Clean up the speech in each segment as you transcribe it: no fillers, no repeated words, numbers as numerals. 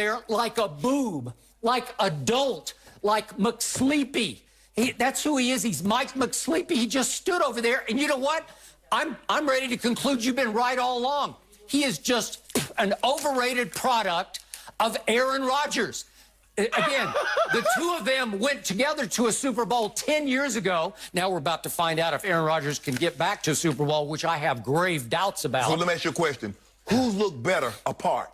there like a boob, like a dolt, like McSleepy. That's who he is. He's Mike McSleepy. He just stood over there, and you know what? I'm ready to conclude you've been right all along. He is just an overrated product of Aaron Rodgers. Again, the two of them went together to a Super Bowl 10 years ago. Now we're about to find out if Aaron Rodgers can get back to a Super Bowl, which I have grave doubts about. So let me ask you a question. Who's looked better apart?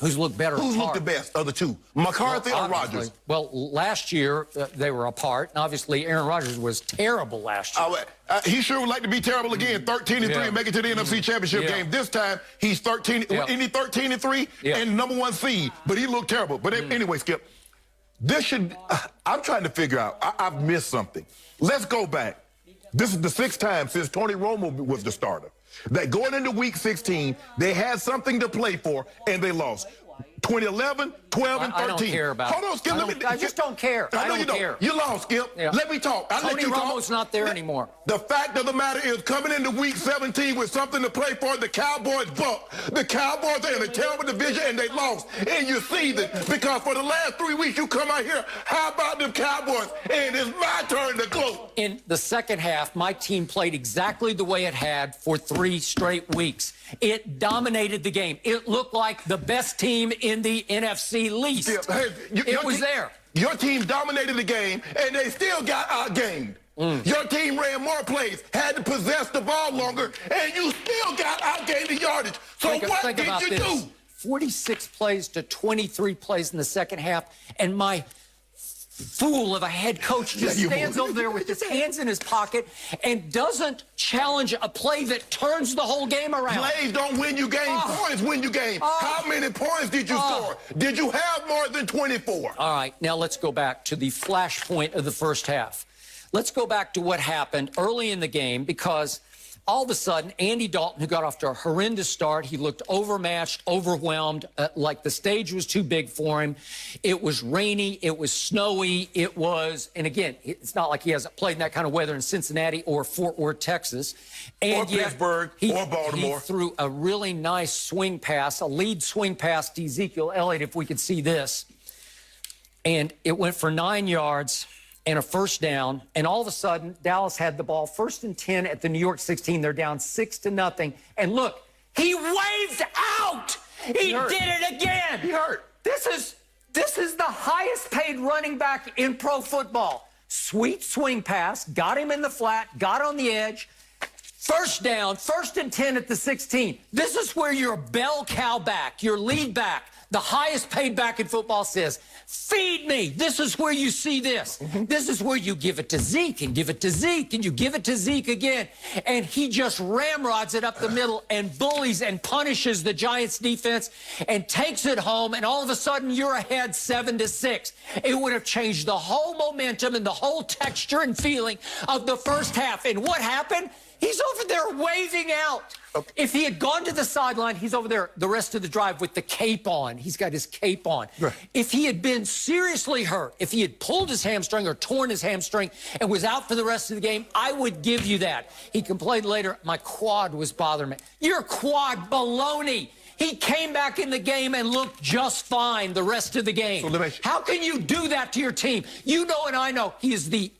Who's looked better apart? Who's looked the best of the two, McCarthy or Rodgers? Well, last year they were apart. And obviously, Aaron Rodgers was terrible last year. He sure would like to be terrible again, 13-3, and make it to the NFC Championship game. This time, he's 13, isn't he 13-3 and #1 seed? But he looked terrible. But anyway, Skip, this should. I'm trying to figure out. I've missed something. Let's go back. This is the 6th time since Tony Romo was the starter that going into Week 16, they had something to play for, and they lost. 2011, 12, and 13. I don't care about Hold on, Skip. I just don't care. I know you don't. Care. You lost, Skip. Let me talk. Tony Romo's not there anymore. The fact of the matter is, coming into Week 17 with something to play for, the Cowboys bucked. The Cowboys are in a terrible division, and they lost. And you see that because for the last 3 weeks, you come out here, how about them Cowboys? And it's my turn to gloat. In the second half, my team played exactly the way it had for 3 straight weeks. It dominated the game. It looked like the best team in the NFC least. Hey, it was there. Your team dominated the game, and they still got outgained. Your team ran more plays, had to possess the ball longer, and you still got outgained in yardage. So what did you do? 46 plays to 23 plays in the second half, and my fool of a head coach just stands over there with his hands in his pocket and doesn't challenge a play that turns the whole game around. Plays don't win you game. Points win you game. How many points did you score? Did you have more than 24? All right, now let's go back to the flashpoint of the first half. Let's go back to what happened early in the game, because all of a sudden, Andy Dalton, who got off to a horrendous start, he looked overmatched, overwhelmed, like the stage was too big for him. It was rainy. It was snowy. It was, and again, it's not like he hasn't played in that kind of weather in Cincinnati or Fort Worth, Texas. And or Pittsburgh or Baltimore. He threw a really nice swing pass, a lead swing pass to Ezekiel Elliott, if we could see this. And it went for 9 yards and a first down, and all of a sudden, Dallas had the ball 1st and 10 at the New York 16. They're down 6-0. And look, he waved out. He did it again. He hurt. This is the highest paid running back in pro football. Sweet swing pass, got him in the flat, got on the edge. First down, 1st and 10 at the 16. This is where your bell cow back, your lead back, the highest paid back in football says, feed me. This is where you see this. This is where you give it to Zeke and give it to Zeke and you give it to Zeke again. And he just ramrods it up the middle and bullies and punishes the Giants defense and takes it home. And all of a sudden you're ahead 7-6. It would have changed the whole momentum and the whole texture and feeling of the first half. And what happened? He's over there waving out. Okay. If he had gone to the sideline, he's over there the rest of the drive with the cape on. He's got his cape on. Right. If he had been seriously hurt, if he had pulled his hamstring or torn his hamstring and was out for the rest of the game, I would give you that. He complained later, my quad was bothering me. Your quad, baloney. He came back in the game and looked just fine the rest of the game. So how can you do that to your team? You know and I know he is the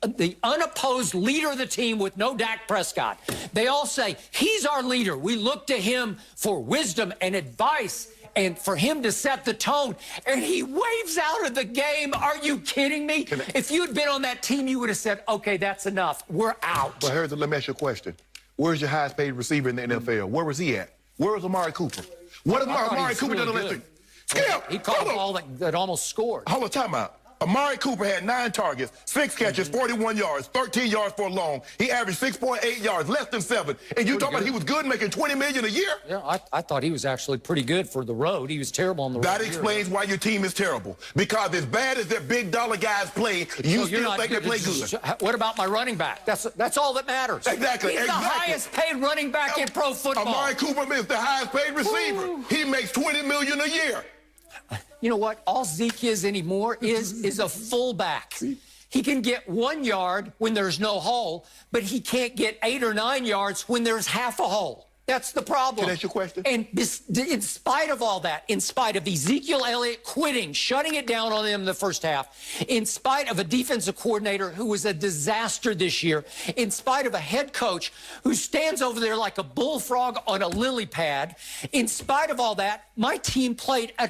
unopposed leader of the team with no Dak Prescott. They all say, he's our leader. We look to him for wisdom and advice and for him to set the tone. And he waves out of the game. Are you kidding me? If you had been on that team, you would have said, okay, that's enough. We're out. But here's let me ask you a question. Where's your highest paid receiver in the NFL? Where was he at? Where was Amari Cooper? What if Amari Cooper done electric? Skip! He caught a ball that almost scored. Hold on, time out. Amari Cooper had 9 targets, 6 catches, 41 yards, 13 yards for a long. He averaged 6.8 yards, less than 7. And you talking about he was good, making $20 million a year? Yeah, I thought he was actually pretty good for the road. He was terrible on the road. That explains why your team is terrible. Because as bad as their big dollar guys play, you still think they play good. What about my running back? That's all that matters. Exactly. He's the highest paid running back in pro football. Amari Cooper is the highest paid receiver. He makes $20 million a year. You know what? All Zeke is anymore is a fullback. He can get 1 yard when there's no hole, but he can't get 8 or 9 yards when there's half a hole. That's the problem. Can I ask you a question? And in spite of all that, in spite of Ezekiel Elliott quitting, shutting it down on them in the first half, in spite of a defensive coordinator who was a disaster this year, in spite of a head coach who stands over there like a bullfrog on a lily pad, in spite of all that, my team played a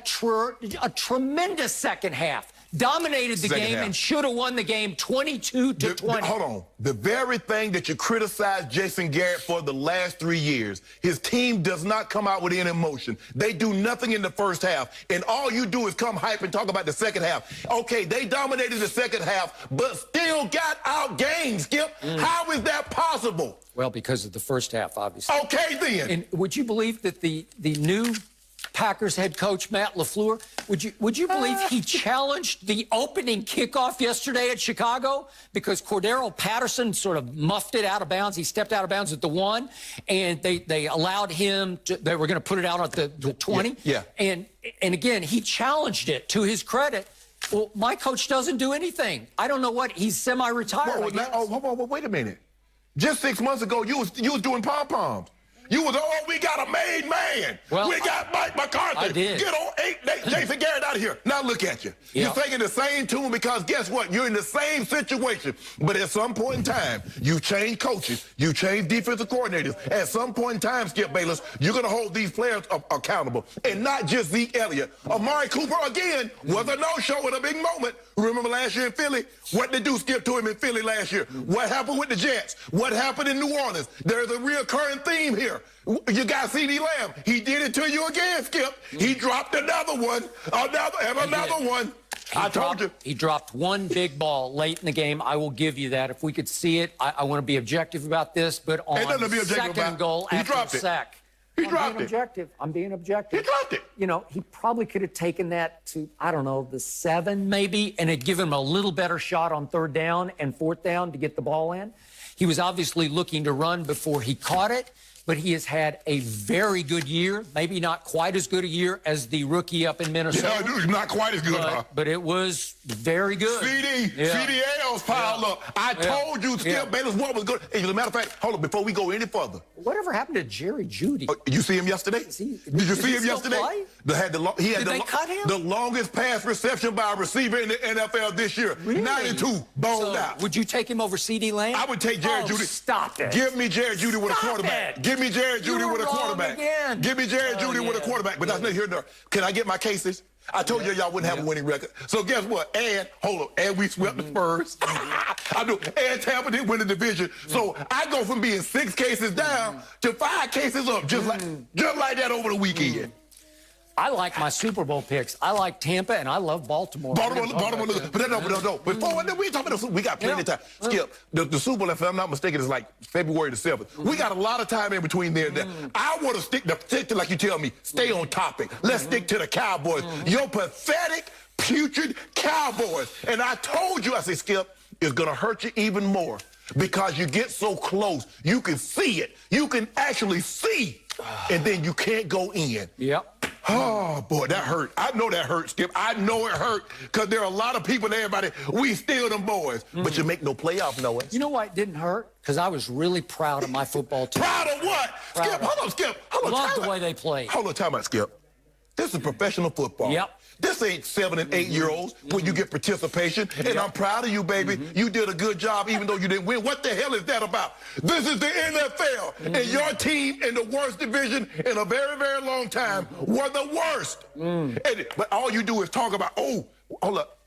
tremendous second half. Dominated the game and should have won the game 22-20. Hold on. The very thing that you criticized Jason Garrett for the last 3 years, his team does not come out with any emotion. They do nothing in the first half, and all you do is come hype and talk about the second half. Okay, they dominated the second half, but still got outgained, Skip. How is that possible? Well, because of the first half, obviously. Okay, then. And would you believe that the new Packers head coach Matt LaFleur, would you believe he challenged the opening kickoff yesterday at Chicago because Cordero Patterson sort of muffed it out of bounds. He stepped out of bounds at the 1, and they allowed him to, they were going to put it out at the 20. Yeah. And again, he challenged it. To his credit, well, my coach doesn't do anything. I don't know what, he's semi-retired. Wait a minute. Just 6 months ago, you was doing pom-poms. You was, we got a made man. Well, we got Mike McCarthy. I did. Get on Jason Garrett out of here. Now look at you. You're thinking the same tune because guess what? You're in the same situation. But at some point in time, you change coaches. You change defensive coordinators. At some point in time, Skip Bayless, you're going to hold these players accountable. And not just Zeke Elliott. Amari Cooper, again, was a no-show at a big moment. Remember last year in Philly? What did they do, Skip, to him in Philly last year? What happened with the Jets? What happened in New Orleans? There's a reoccurring theme here. You got CeeDee Lamb. He did it to you again, Skip. He dropped another one, another one. I told you. He dropped one big ball late in the game. I will give you that. If we could see it, I want to be objective about this, but on second goal after the sack. He dropped it. I'm being objective. He dropped it. You know, he probably could have taken that to, I don't know, the 7 maybe, and it given him a little better shot on 3rd down and 4th down to get the ball in. He was obviously looking to run before he caught it, but he has had a very good year, maybe not quite as good a year as the rookie up in Minnesota. Yeah, not quite as good, but it was very good. CDLs piled up. I told you Skip Bayless what was good. As a matter of fact, hold on, before we go any further. Whatever happened to Jerry Jeudy? You see him yesterday? Did you see him yesterday? He had the longest pass reception by a receiver in the NFL this year. Really? 92, boned out. Would you take him over CeeDee Lamb? I would take Jerry Jeudy. Stop it. Give me Jerry Jeudy with a quarterback. Give me Jerry Jeudy with a quarterback. Give me Jerry Jeudy with a quarterback. But that's not here nor. Can I get my cases? I told you y'all wouldn't have a winning record. So guess what? And we swept the Spurs. I do. And Tampa didn't win the division. So I go from being 6 cases down to 5 cases up, just like that over the weekend. I like my Super Bowl picks. I like Tampa, and I love Baltimore. Baltimore. But no. Before we talking about we got plenty of time. Skip, the Super Bowl, if I'm not mistaken, is like February the 7th. We got a lot of time in between there and there. I want to stick to, like you tell me, stay on topic. Let's stick to the Cowboys. Your pathetic, putrid Cowboys. And I told you, I said, Skip, it's going to hurt you even more because you get so close. You can see it. You can actually see. And then you can't go in. Yep. Oh, boy, that hurt. I know that hurt, Skip. I know it hurt because there are a lot of people and everybody, we steal them boys. But you make no playoff, Noah. You know why it didn't hurt? Because I was really proud of my football team. Proud of what? Skip, hold on, Skip. Hold on, love the way they played. Hold on, time out, Skip. This is professional football. Yep. This ain't 7- and 8-year-olds when you get participation. And I'm proud of you, baby. You did a good job even though you didn't win. What the hell is that about? This is the NFL. And your team in the worst division in a very, very long time were the worst. But all you do is talk about, hold up.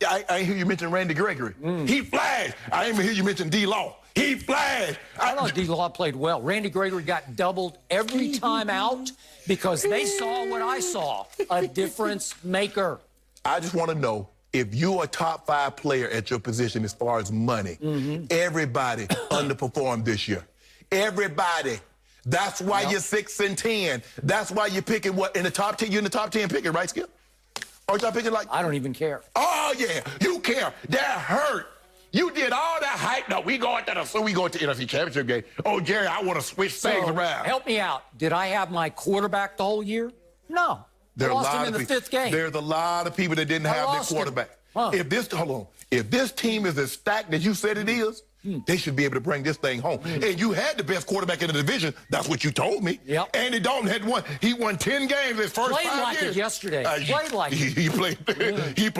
I ain't hear you mention Randy Gregory. He flashed. I ain't even hear you mention D-Law. He flashed. I thought D-Law played well. Randy Gregory got doubled every time out because they saw what I saw, a difference maker. I just want to know, if you're a top 5 player at your position as far as money, everybody underperformed this year. Everybody. That's why you're 6 and 10. That's why you're picking what in the top 10. You're in the top 10 picking, right, Skip? Or y'all picking like? I don't even care. Oh yeah, you care. That hurt. You did all that hype. No, we going to the NFC Championship game. Oh, Jerry, I want to switch things around. Help me out. Did I have my quarterback the whole year? No. I lost him in the 5th game. There's a lot of people that didn't have their quarterback. If this team is as stacked as you said it is, They should be able to bring this thing home. And you had the best quarterback in the division. That's what you told me. Yep. Andy Dalton had won. He won 10 games his first Played 5 like years. it yesterday. Played like it. He played. He played.